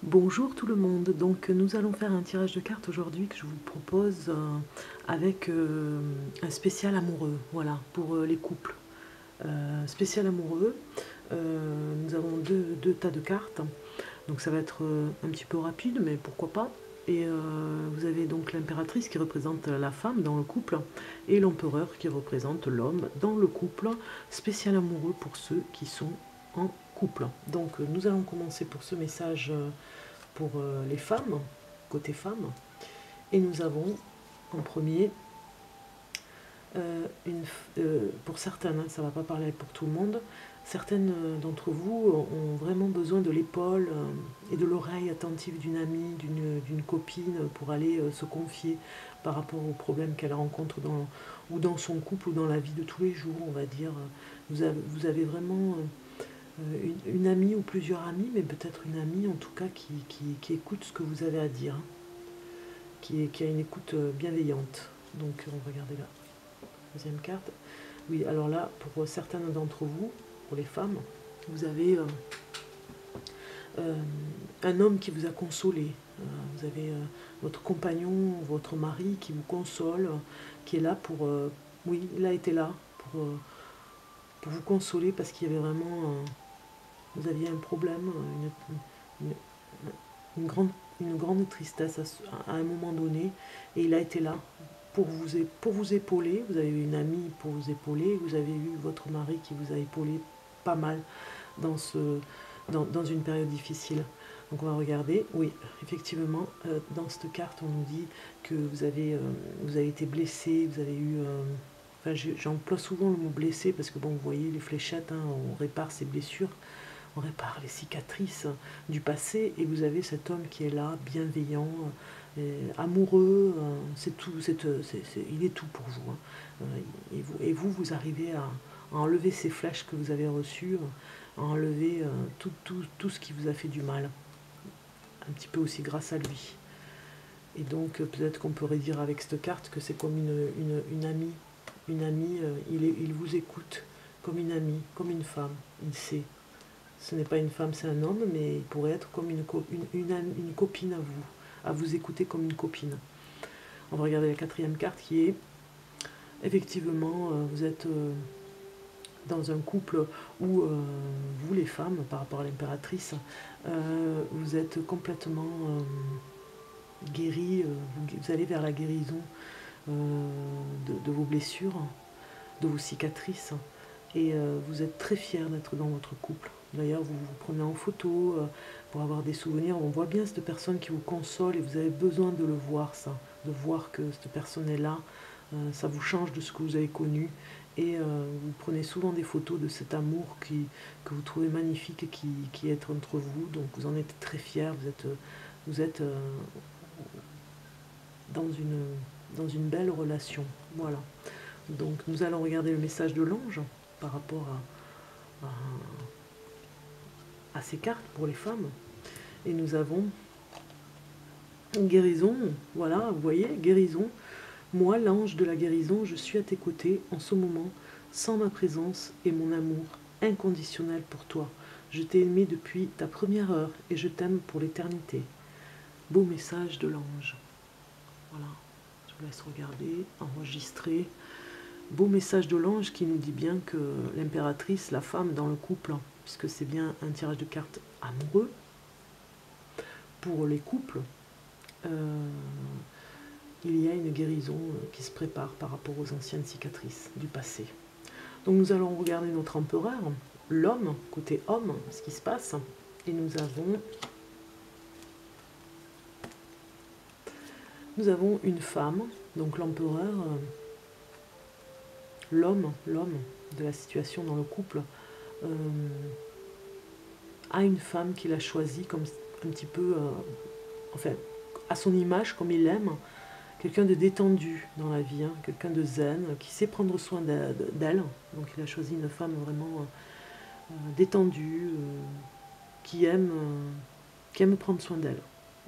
Bonjour tout le monde, donc nous allons faire un tirage de cartes aujourd'hui que je vous propose avec un spécial amoureux, voilà, pour les couples. Spécial amoureux, nous avons deux tas de cartes, donc ça va être un petit peu rapide, mais pourquoi pas. Et vous avez donc l'impératrice qui représente la femme dans le couple et l'empereur qui représente l'homme dans le couple. Spécial amoureux pour ceux qui sont en couple. Donc nous allons commencer pour ce message pour les femmes, côté femmes. Et nous avons en premier, pour certaines, hein, ça ne va pas parler pour tout le monde, certaines d'entre vous ont vraiment besoin de l'épaule et de l'oreille attentive d'une amie, d'une copine pour aller se confier par rapport aux problèmes qu'elle rencontre ou dans son couple ou dans la vie de tous les jours, on va dire. Vous avez vraiment une amie ou plusieurs amis, mais peut-être une amie en tout cas qui écoute ce que vous avez à dire, hein, qui a une écoute bienveillante. Donc on va regarder la deuxième carte. Oui, alors là, pour certaines d'entre vous, pour les femmes, vous avez un homme qui vous a consolé. Vous avez votre compagnon, votre mari qui vous console, qui est là pour... oui, il a été là pour vous consoler parce qu'il y avait vraiment... vous aviez un problème, une, une grande, une grande tristesse à un moment donné, et il a été là pour vous épauler. Vous avez eu une amie pour vous épauler, vous avez eu votre mari qui vous a épaulé pas mal dans, dans une période difficile. Donc on va regarder, oui, effectivement, dans cette carte, on nous dit que vous avez été blessé, vous avez eu... enfin, j'emploie souvent le mot blessé parce que, bon, vous voyez les fléchettes, hein, on répare ses blessures, on répare les cicatrices du passé, et vous avez cet homme qui est là, bienveillant, amoureux, c'est tout, il est tout pour vous, hein. Vous arrivez à enlever ces flèches que vous avez reçues, à enlever tout ce qui vous a fait du mal, un petit peu aussi grâce à lui. Et donc peut-être qu'on pourrait dire avec cette carte que c'est comme une amie. Une amie, il vous écoute comme une amie, comme une femme, il sait. Ce n'est pas une femme, c'est un homme, mais il pourrait être comme une copine à vous écouter comme une copine. On va regarder la quatrième carte qui est, effectivement, vous êtes dans un couple où vous, les femmes, par rapport à l'impératrice, vous êtes complètement guérie, vous allez vers la guérison de vos blessures, de vos cicatrices, et vous êtes très fiers d'être dans votre couple. D'ailleurs, vous vous prenez en photo pour avoir des souvenirs. On voit bien cette personne qui vous console, et vous avez besoin de le voir, ça, de voir que cette personne est là. Ça vous change de ce que vous avez connu, et vous prenez souvent des photos de cet amour que vous trouvez magnifique et qui est entre vous. Donc vous en êtes très fiers. Vous êtes dans une belle relation. Voilà. Donc nous allons regarder le message de l'ange par rapport à ces cartes pour les femmes. Et nous avons une guérison. Voilà, vous voyez, guérison. Moi, l'ange de la guérison, je suis à tes côtés en ce moment, sans ma présence et mon amour inconditionnel pour toi. Je t'ai aimé depuis ta première heure et je t'aime pour l'éternité. Beau message de l'ange. Voilà, je vous laisse regarder, enregistrer. Beau message de l'ange qui nous dit bien que l'impératrice, la femme dans le couple, puisque c'est bien un tirage de cartes amoureux pour les couples, il y a une guérison qui se prépare par rapport aux anciennes cicatrices du passé. Donc nous allons regarder notre empereur, l'homme, côté homme, ce qui se passe. Et nous avons une femme, donc l'empereur, l'homme de la situation dans le couple, a une femme qu'il a choisie comme un petit peu, enfin, à son image, comme il l'aime, quelqu'un de détendu dans la vie, hein, quelqu'un de zen, qui sait prendre soin d'elle. Donc il a choisi une femme vraiment détendue, qui aime prendre soin d'elle,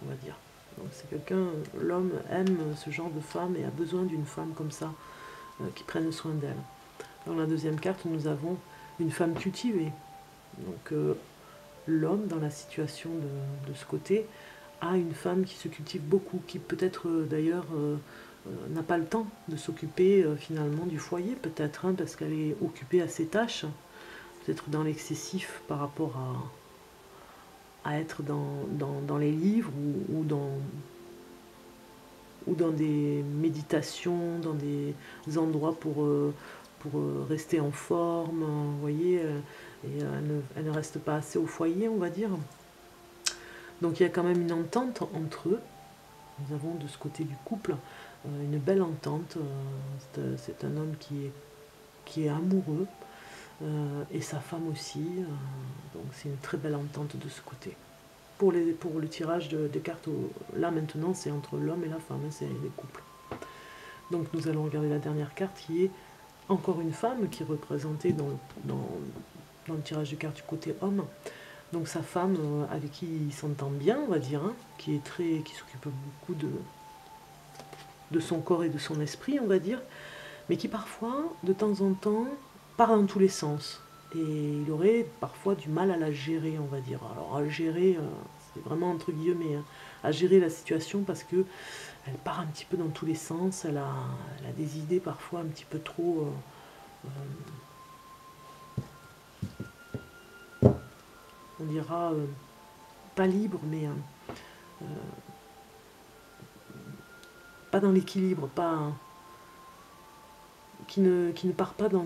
on va dire. Donc c'est quelqu'un, l'homme aime ce genre de femme et a besoin d'une femme comme ça, qui prenne soin d'elle. Dans la deuxième carte, nous avons une femme cultivée. Donc l'homme dans la situation de ce côté a une femme qui se cultive beaucoup, qui peut-être d'ailleurs n'a pas le temps de s'occuper finalement du foyer, peut-être, hein, parce qu'elle est occupée à ses tâches, peut-être dans l'excessif par rapport à être dans les livres ou dans des méditations, dans des endroits pour rester en forme, vous voyez, et elle ne reste pas assez au foyer, on va dire. Donc il y a quand même une entente entre eux. Nous avons de ce côté du couple une belle entente. C'est un homme qui est amoureux et sa femme aussi. Donc c'est une très belle entente de ce côté. Pour le tirage des cartes, là maintenant c'est entre l'homme et la femme, hein, c'est les couples. Donc nous allons regarder la dernière carte qui est encore une femme qui est représentée dans le tirage de cartes du côté homme. Donc sa femme avec qui il s'entend bien, on va dire, hein, qui s'occupe beaucoup de son corps et de son esprit, on va dire, mais qui parfois, de temps en temps, part dans tous les sens. Et il aurait parfois du mal à la gérer, on va dire. Alors à gérer, c'est vraiment entre guillemets, hein, à gérer la situation parce que elle part un petit peu dans tous les sens, elle a des idées parfois un petit peu trop... on dira pas libre, mais pas dans l'équilibre, qui ne part pas dans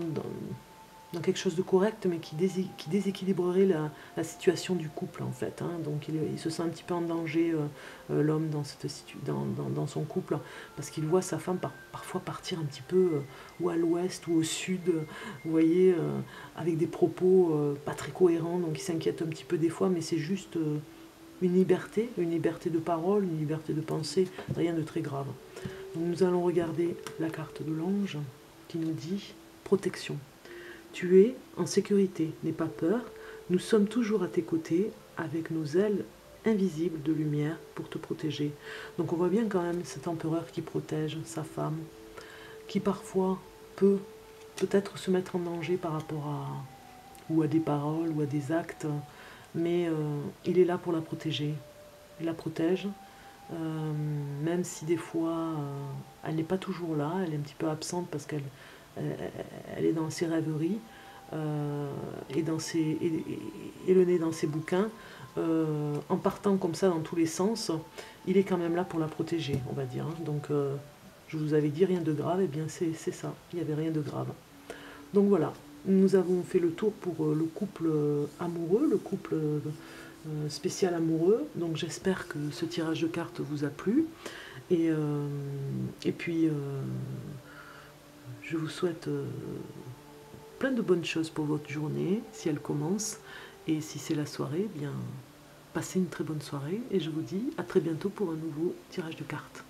quelque chose de correct, mais qui déséquilibrerait la situation du couple, en fait. Hein. Donc il se sent un petit peu en danger, l'homme, dans son couple, parce qu'il voit sa femme parfois partir un petit peu ou à l'ouest ou au sud, vous voyez, avec des propos pas très cohérents, donc il s'inquiète un petit peu des fois, mais c'est juste une liberté de parole, une liberté de pensée, rien de très grave. Donc nous allons regarder la carte de l'ange qui nous dit protection. Tu es en sécurité, n'aie pas peur, nous sommes toujours à tes côtés avec nos ailes invisibles de lumière pour te protéger. Donc on voit bien quand même cet empereur qui protège sa femme, qui parfois peut peut-être se mettre en danger par rapport à des paroles ou à des actes, mais il est là pour la protéger. Il la protège, même si des fois elle n'est pas toujours là, elle est un petit peu absente parce qu'elle est dans ses rêveries et le nez dans ses bouquins, en partant comme ça dans tous les sens, il est quand même là pour la protéger, on va dire. Hein. Donc je vous avais dit rien de grave, et bien c'est ça, il n'y avait rien de grave. Donc voilà, nous avons fait le tour pour le couple amoureux, le couple spécial amoureux. Donc j'espère que ce tirage de cartes vous a plu. Et puis je vous souhaite plein de bonnes choses pour votre journée, si elle commence. Et si c'est la soirée, eh bien passez une très bonne soirée. Et je vous dis à très bientôt pour un nouveau tirage de cartes.